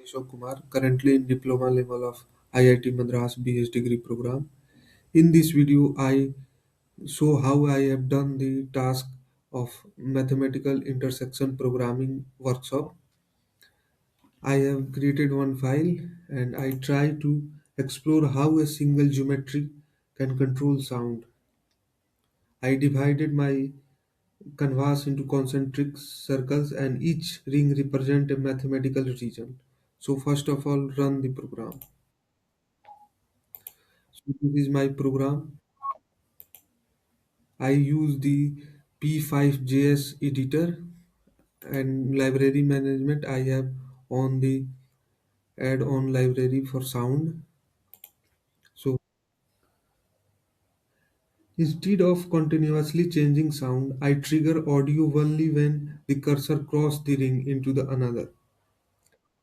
Ashok Kumar, currently in diploma level of IIT Madras BS degree program. In this video, I show how I have done the task of mathematical intersection programming workshop. I have created one file and I try to explore how a single geometry can control sound. I divided my canvas into concentric circles and each ring represent a mathematical region. So first of all, run the program. So this is my program. I use the P5JS editor and library management. I have on the add-on library for sound. So instead of continuously changing sound, I trigger audio only when the cursor cross the ring into the another.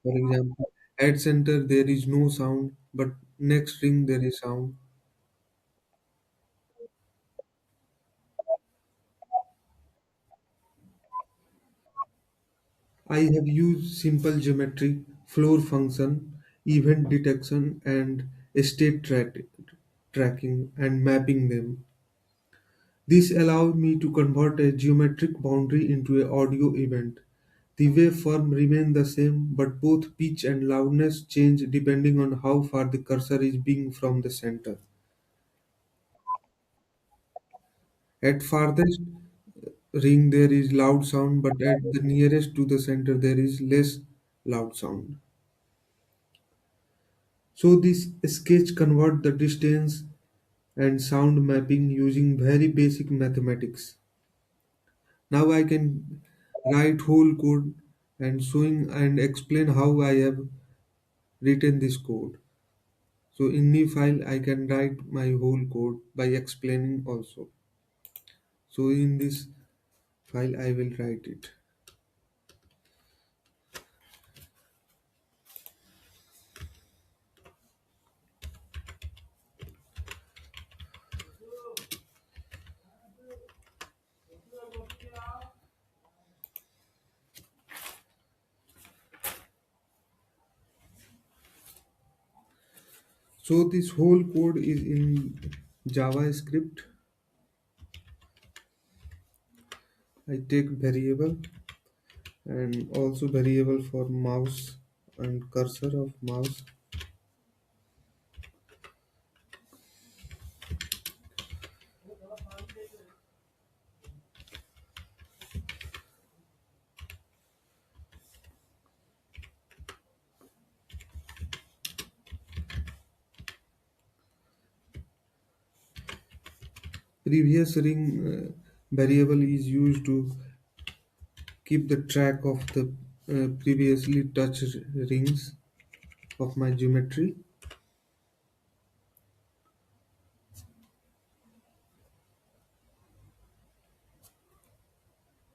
For example, at center there is no sound, but next ring there is sound. I have used simple geometry, floor function, event detection, and tracking and mapping them. This allows me to convert a geometric boundary into an audio event. The waveform remains the same, but both pitch and loudness change depending on how far the cursor is being from the center. At farthest ring there is loud sound, but at the nearest to the center there is less loud sound. So this sketch convert the distance and sound mapping using very basic mathematics. Now I can write whole code and showing and explain how I have written this code. So in new file I can write my whole code by explaining also. So in this file I will write it. So this whole code is in JavaScript. I take variable and also variable for mouse and cursor of mouse. Previous ring variable is used to keep the track of the previously touched rings of my geometry.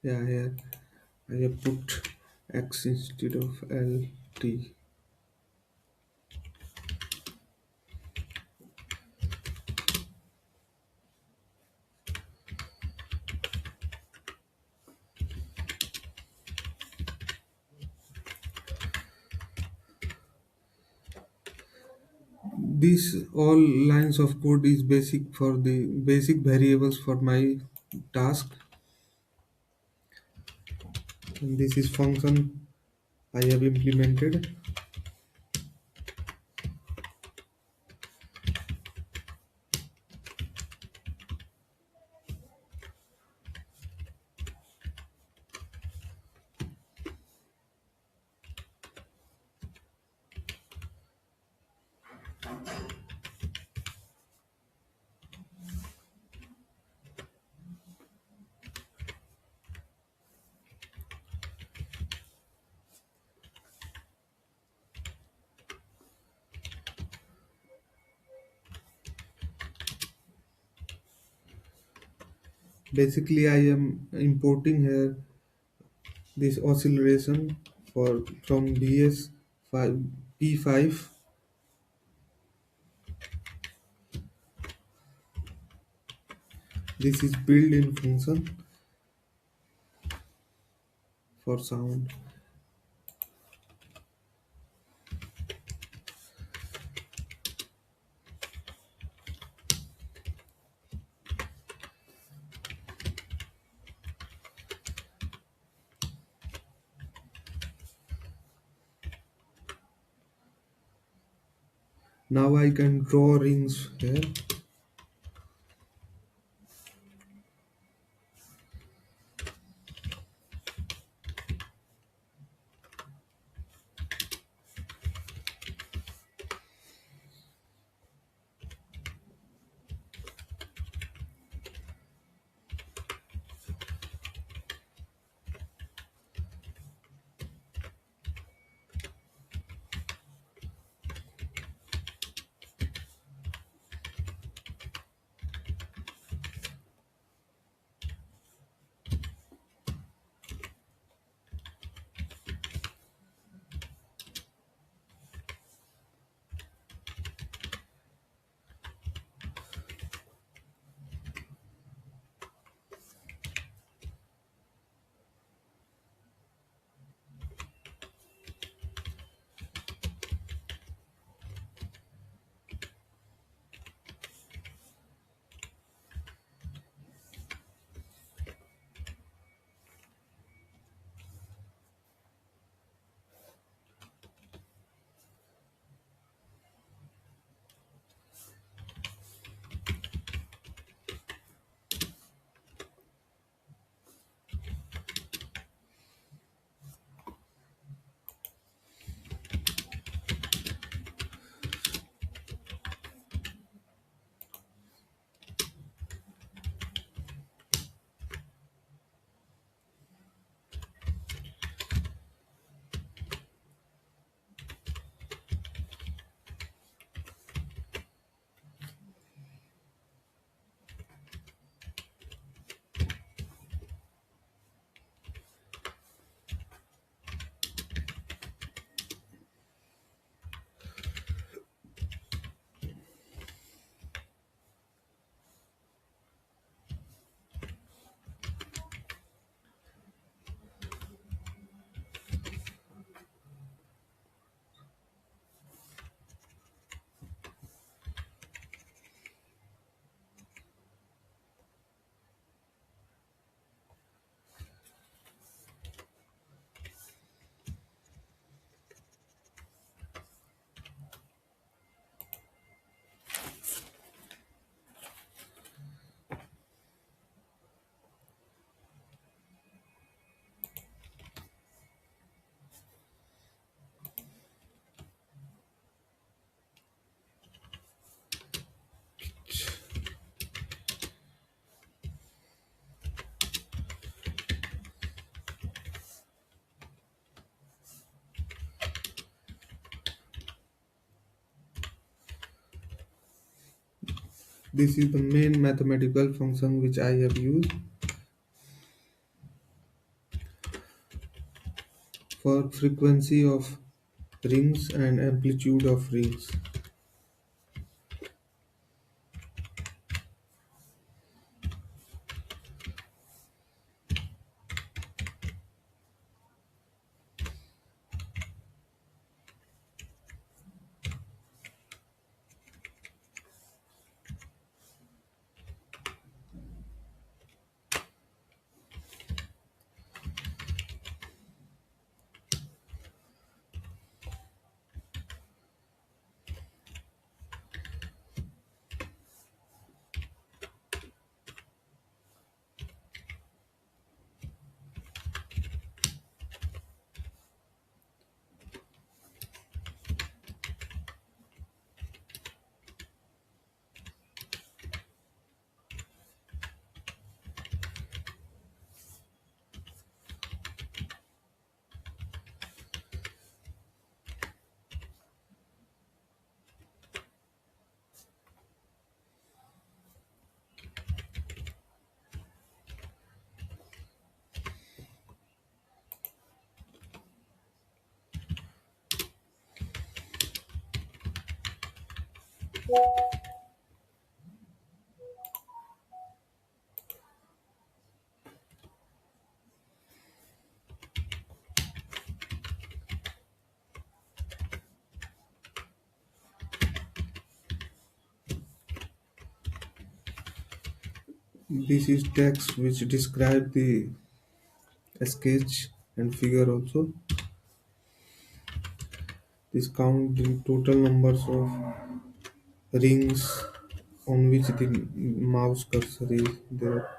Yeah, here I have put X instead of LT. These all lines of code is basic for the basic variables for my task. And this is function I have implemented. Basically, I am importing here this oscillation for from BS5 P5. This is built-in function for sound. Now I can draw rings here. This is the main mathematical function which I have used for frequency of rings and amplitude of rings. This is text which describe the sketch and figure also. This count the total numbers of rings on which the mouse cursor is there.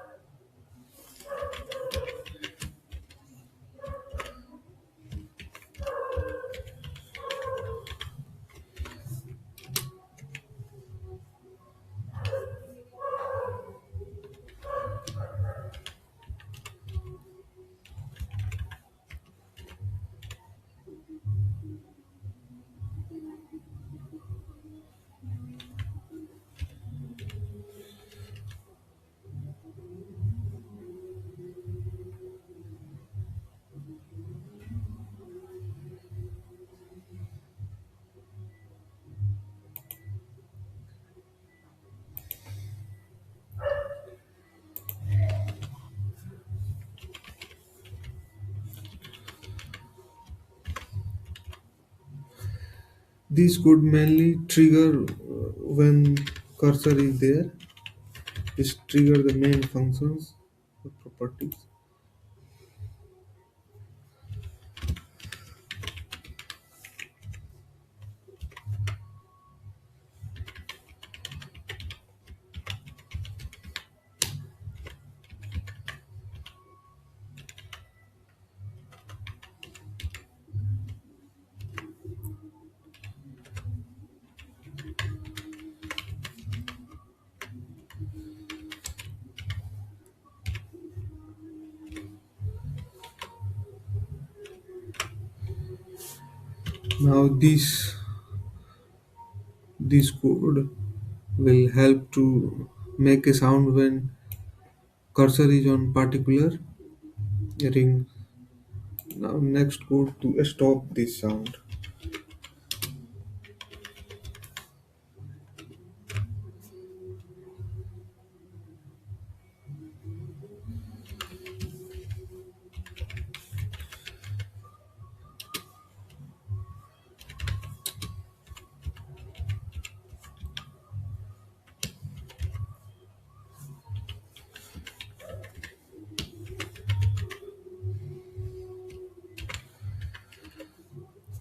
This could mainly trigger when cursor is there. This trigger the main functions or properties. Now this code will help to make a sound when cursor is on particular ring. Now next code to stop this sound.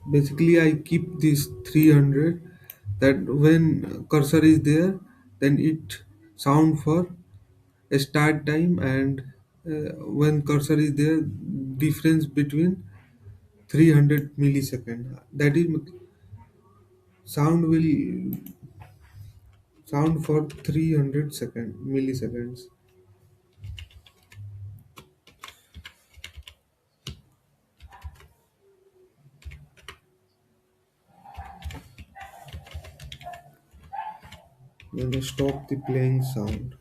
Basically, I keep this 300 that when cursor is there, then it sound for a start time and when cursor is there, difference between 300 millisecond. That is sound will sound for 300 milliseconds. Then I stop the playing sound.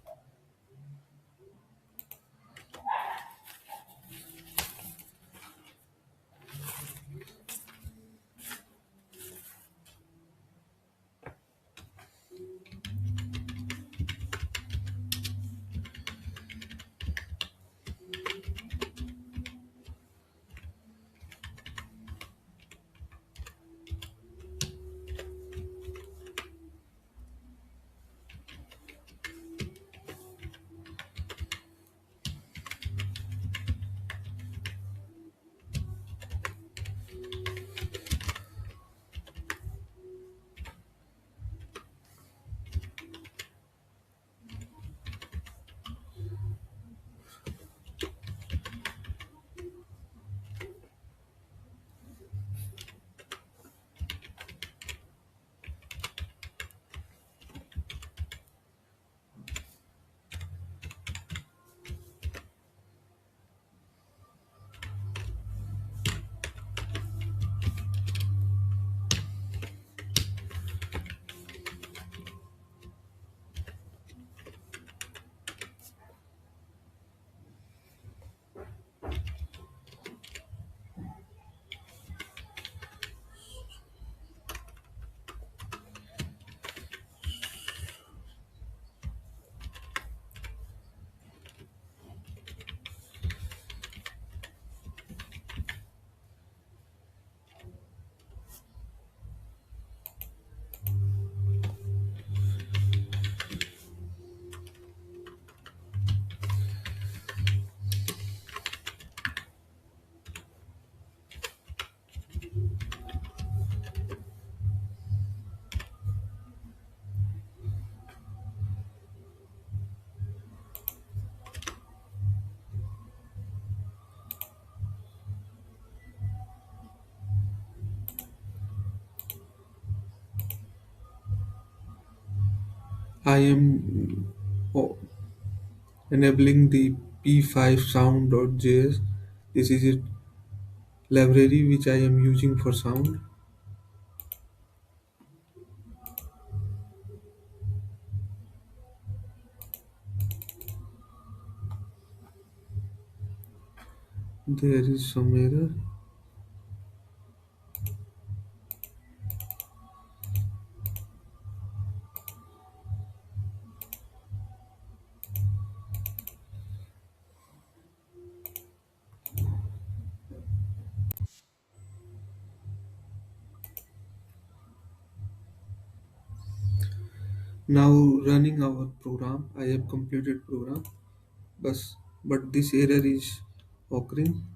I am enabling the P5 sound.js. This is a library which I am using for sound. There is some error. Now running our program, I have completed program, but this error is occurring.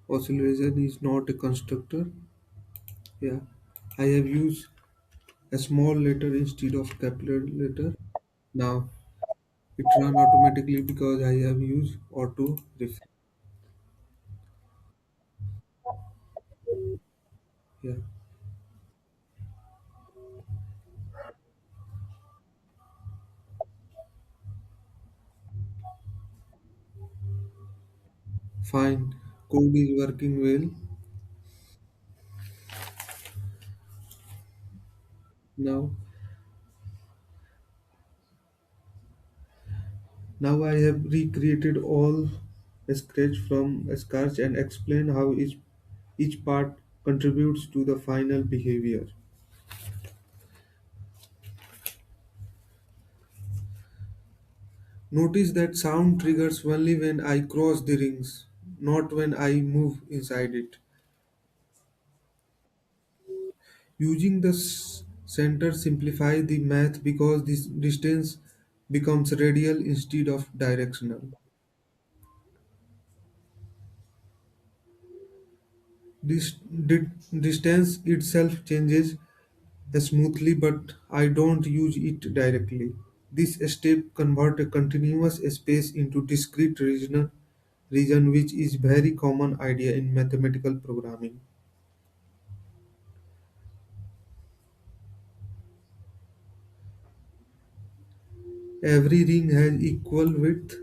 Oscillation is not a constructor. Yeah, I have used a small letter instead of capital letter. Now it run automatically because I have used auto ref. Yeah, fine. Code is working well. Now, now I have recreated all scratch from scratch and explain how each part contributes to the final behavior. Notice that sound triggers only when I cross the rings, not when I move inside it. Using the center simplify the math because this distance becomes radial instead of directional. This distance itself changes smoothly, but I don't use it directly. This step converts a continuous space into discrete region, which is very common idea in mathematical programming. Every ring has equal width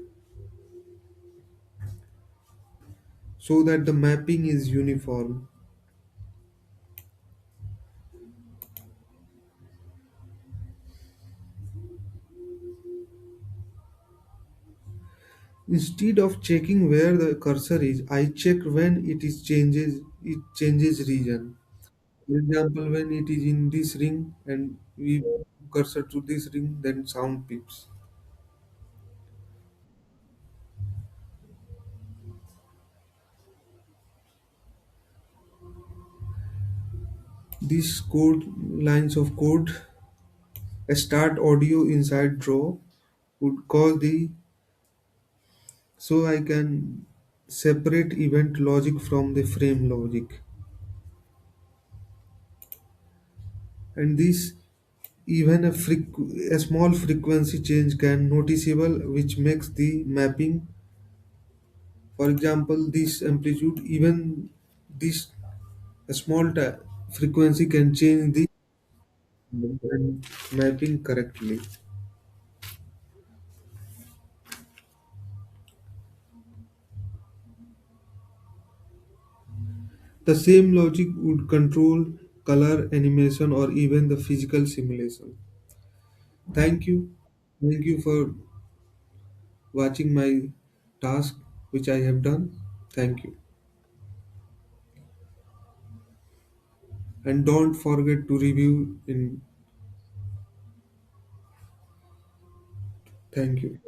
so that the mapping is uniform. Instead of checking where the cursor is, I check when it changes region. For example, when it is in this ring and we cursor to this ring, then sound pips. These code lines of code start audio inside draw would cause the so I can separate event logic from the frame logic. And this even a small frequency change can noticeable which makes the mapping, for example this amplitude, even this a small frequency can change the mapping correctly. The same logic would control color animation or even the physical simulation. Thank you. Thank you for watching my task which I have done. Thank you. And don't forget to review in. Thank you.